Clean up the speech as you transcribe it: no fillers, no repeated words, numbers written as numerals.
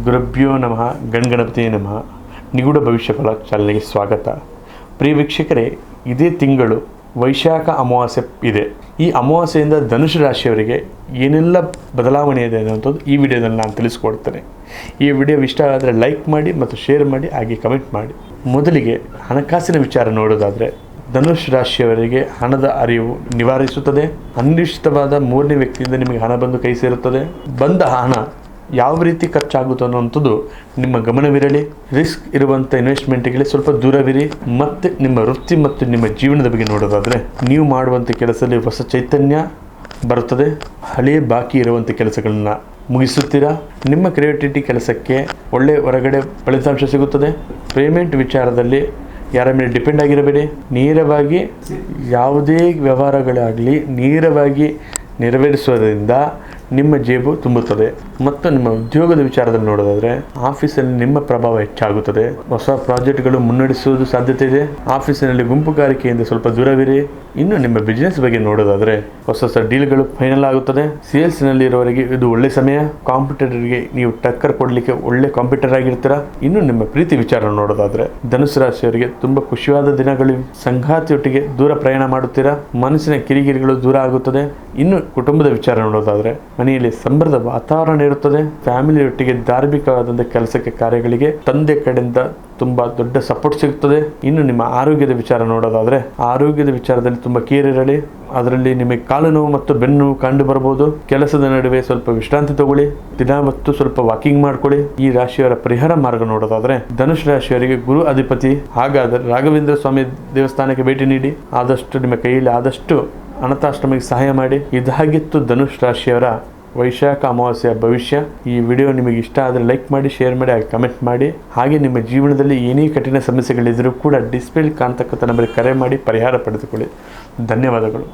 ಗುರುಭ್ಯೋ ನಮಃ ಗಣಗಣಪತಿ ನಮಃ. ನಿಗೂಢ ಭವಿಷ್ಯಫಲ ಚಾಲನೆಗೆ ಸ್ವಾಗತ. ಪ್ರಿಯ ವೀಕ್ಷಕರೇ, ಇದೇ ತಿಂಗಳು ವೈಶಾಖ ಅಮಾವಾಸ್ಯೆ ಇದೆ. ಈ ಅಮಾವಾಸ್ಯೆಯಿಂದ ಧನುಷ್ ರಾಶಿಯವರಿಗೆ ಏನೆಲ್ಲ ಬದಲಾವಣೆ ಇದೆ ಅನ್ನೋಂಥದ್ದು ಈ ವಿಡಿಯೋದಲ್ಲಿ ನಾನು ತಿಳಿಸ್ಕೊಡ್ತೇನೆ. ಈ ವಿಡಿಯೋ ಇಷ್ಟ ಆದರೆ ಲೈಕ್ ಮಾಡಿ ಮತ್ತು ಶೇರ್ ಮಾಡಿ, ಹಾಗೆ ಕಮೆಂಟ್ ಮಾಡಿ. ಮೊದಲಿಗೆ ಹಣಕಾಸಿನ ವಿಚಾರ ನೋಡೋದಾದರೆ, ಧನುಷ್ ರಾಶಿಯವರಿಗೆ ಹಣದ ಅರಿವು ನಿವಾರಿಸುತ್ತದೆ. ಅನಿಶ್ಚಿತವಾದ ಮೂರನೇ ವ್ಯಕ್ತಿಯಿಂದ ನಿಮಗೆ ಹಣ ಬಂದು ಕೈ ಸೇರುತ್ತದೆ. ಬಂದ ಹಣ ಯಾವ ರೀತಿ ಖರ್ಚಾಗುತ್ತೆ ಅನ್ನೋಂಥದ್ದು ನಿಮ್ಮ ಗಮನವಿರಲಿ. ರಿಸ್ಕ್ ಇರುವಂಥ ಇನ್ವೆಸ್ಟ್ಮೆಂಟ್ಗಳಿಗೆ ಸ್ವಲ್ಪ ದೂರವಿರಿ. ಮತ್ತು ನಿಮ್ಮ ವೃತ್ತಿ ಮತ್ತು ನಿಮ್ಮ ಜೀವನದ ಬಗ್ಗೆ ನೋಡೋದಾದರೆ, ನೀವು ಮಾಡುವಂಥ ಕೆಲಸದಲ್ಲಿ ಹೊಸ ಚೈತನ್ಯ ಬರುತ್ತದೆ. ಹಳೆಯ ಬಾಕಿ ಇರುವಂಥ ಕೆಲಸಗಳನ್ನ ಮುಗಿಸುತ್ತೀರಾ. ನಿಮ್ಮ ಕ್ರಿಯೇಟಿವಿಟಿ ಕೆಲಸಕ್ಕೆ ಒಳ್ಳೆಯ ಹೊರಗಡೆ ಫಲಿತಾಂಶ ಸಿಗುತ್ತದೆ. ಪೇಮೆಂಟ್ ವಿಚಾರದಲ್ಲಿ ಯಾರ ಮೇಲೆ ಡಿಪೆಂಡ್ ಆಗಿರಬೇಡಿ. ನೇರವಾಗಿ ಯಾವುದೇ ವ್ಯವಹಾರಗಳಾಗಲಿ ನೇರವಾಗಿ ನೆರವೇರಿಸುವುದರಿಂದ ನಿಮ್ಮ ಜೇಬು ತುಂಬುತ್ತದೆ. ಮತ್ತು ನಿಮ್ಮ ಉದ್ಯೋಗದ ವಿಚಾರದಲ್ಲಿ ನೋಡೋದಾದರೆ, ಆಫೀಸಲ್ಲಿ ನಿಮ್ಮ ಪ್ರಭಾವ ಹೆಚ್ಚಾಗುತ್ತದೆ. ಹೊಸ ಪ್ರಾಜೆಕ್ಟ್ಗಳು ಮುನ್ನಡೆಸುವುದು ಸಾಧ್ಯತೆ ಇದೆ. ಆಫೀಸಿನಲ್ಲಿ ಗುಂಪುಗಾರಿಕೆಯಿಂದ ಸ್ವಲ್ಪ ದೂರವಿರಿ. ಇನ್ನು ನಿಮ್ಮ ಬಿಸ್ನೆಸ್ ಬಗ್ಗೆ ನೋಡೋದಾದರೆ, ಹೊಸ ಡೀಲ್ಗಳು ಫೈನಲ್ ಆಗುತ್ತದೆ. ಸೇಲ್ಸ್ನಲ್ಲಿ ಇರೋವರೆಗೆ ಇದು ಒಳ್ಳೆ ಸಮಯ. ಕಾಂಪಿಟೇಟರ್ಗೆ ನೀವು ಟಕ್ಕರ್ ಕೊಡಲಿಕ್ಕೆ ಒಳ್ಳೆ ಕಾಂಪಿಟೇಟರ್ ಆಗಿರ್ತೀರಾ. ಇನ್ನು ನಿಮ್ಮ ಪ್ರೀತಿ ವಿಚಾರ ನೋಡೋದಾದರೆ, ಧನುಸು ರಾಶಿಯವರಿಗೆ ತುಂಬ ಖುಷಿಯಾದ ದಿನಗಳು. ಸಂಗಾತಿಯೊಟ್ಟಿಗೆ ದೂರ ಪ್ರಯಾಣ ಮಾಡುತ್ತೀರಾ. ಮನಸ್ಸಿನ ಕಿರಿಕಿರಿಗಳು ದೂರ ಆಗುತ್ತದೆ. ಇನ್ನು ಕುಟುಂಬದ ವಿಚಾರ ನೋಡೋದಾದರೆ, ಮನೆಯಲ್ಲಿ ಸಂಬರದ ವಾತಾವರಣ ಇರುತ್ತದೆ. ಫ್ಯಾಮಿಲಿಯೊಟ್ಟಿಗೆ ಧಾರ್ಮಿಕವಾದಂಥ ಕೆಲಸಕ್ಕೆ ಕಾರ್ಯಗಳಿಗೆ ತಂದೆ ಕಡೆಯಿಂದ ತುಂಬ ದೊಡ್ಡ ಸಪೋರ್ಟ್ ಸಿಗುತ್ತದೆ. ಇನ್ನು ನಿಮ್ಮ ಆರೋಗ್ಯದ ವಿಚಾರ ನೋಡೋದಾದರೆ, ಆರೋಗ್ಯದ ವಿಚಾರದಲ್ಲಿ ತುಂಬ ಕೇರ್ ಇರಲಿ. ಅದರಲ್ಲಿ ನಿಮಗೆ ಕಾಲು ನೋವು ಮತ್ತು ಬೆನ್ನು ನೋವು ಕಂಡು ಬರಬಹುದು. ಕೆಲಸದ ನಡುವೆ ಸ್ವಲ್ಪ ವಿಶ್ರಾಂತಿ ತಗೊಳ್ಳಿ. ದಿನ ಮತ್ತು ಸ್ವಲ್ಪ ವಾಕಿಂಗ್ ಮಾಡ್ಕೊಳ್ಳಿ. ಈ ರಾಶಿಯವರ ಪರಿಹಾರ ಮಾರ್ಗ ನೋಡೋದಾದರೆ, ಧನುಷ್ ರಾಶಿಯವರಿಗೆ ಗುರು ಅಧಿಪತಿ. ಹಾಗಾದರೆ ರಾಘವೇಂದ್ರ ಸ್ವಾಮಿ ದೇವಸ್ಥಾನಕ್ಕೆ ಭೇಟಿ ನೀಡಿ. ಆದಷ್ಟು ನಿಮ್ಮ ಕೈಯಲ್ಲಿ ಆದಷ್ಟು ಅನಾಥಾಶ್ರಮಕ್ಕೆ ಸಹಾಯ ಮಾಡಿ. ಇದಾಗಿತ್ತು ಧನುಷ್ ರಾಶಿಯವರ ವೈಶಾಖ ಅಮಾವಾಸ್ಯೆಯ ಭವಿಷ್ಯ. ಈ ವಿಡಿಯೋ ನಿಮಗೆ ಇಷ್ಟ ಆದರೆ ಲೈಕ್ ಮಾಡಿ, ಶೇರ್ ಮಾಡಿ, ಹಾಗೆ ಕಮೆಂಟ್ ಮಾಡಿ. ಹಾಗೆ ನಿಮ್ಮ ಜೀವನದಲ್ಲಿ ಏನೇ ಕಠಿಣ ಸಮಸ್ಯೆಗಳಿದ್ದರೂ ಕೂಡ ಡಿಸ್ಪ್ಲೇಲಿ ಕಾಣ್ತಕ್ಕಂಥ ನಂಬರಿಗೆ ಕರೆ ಮಾಡಿ ಪರಿಹಾರ ಪಡೆದುಕೊಳ್ಳಿ. ಧನ್ಯವಾದಗಳು.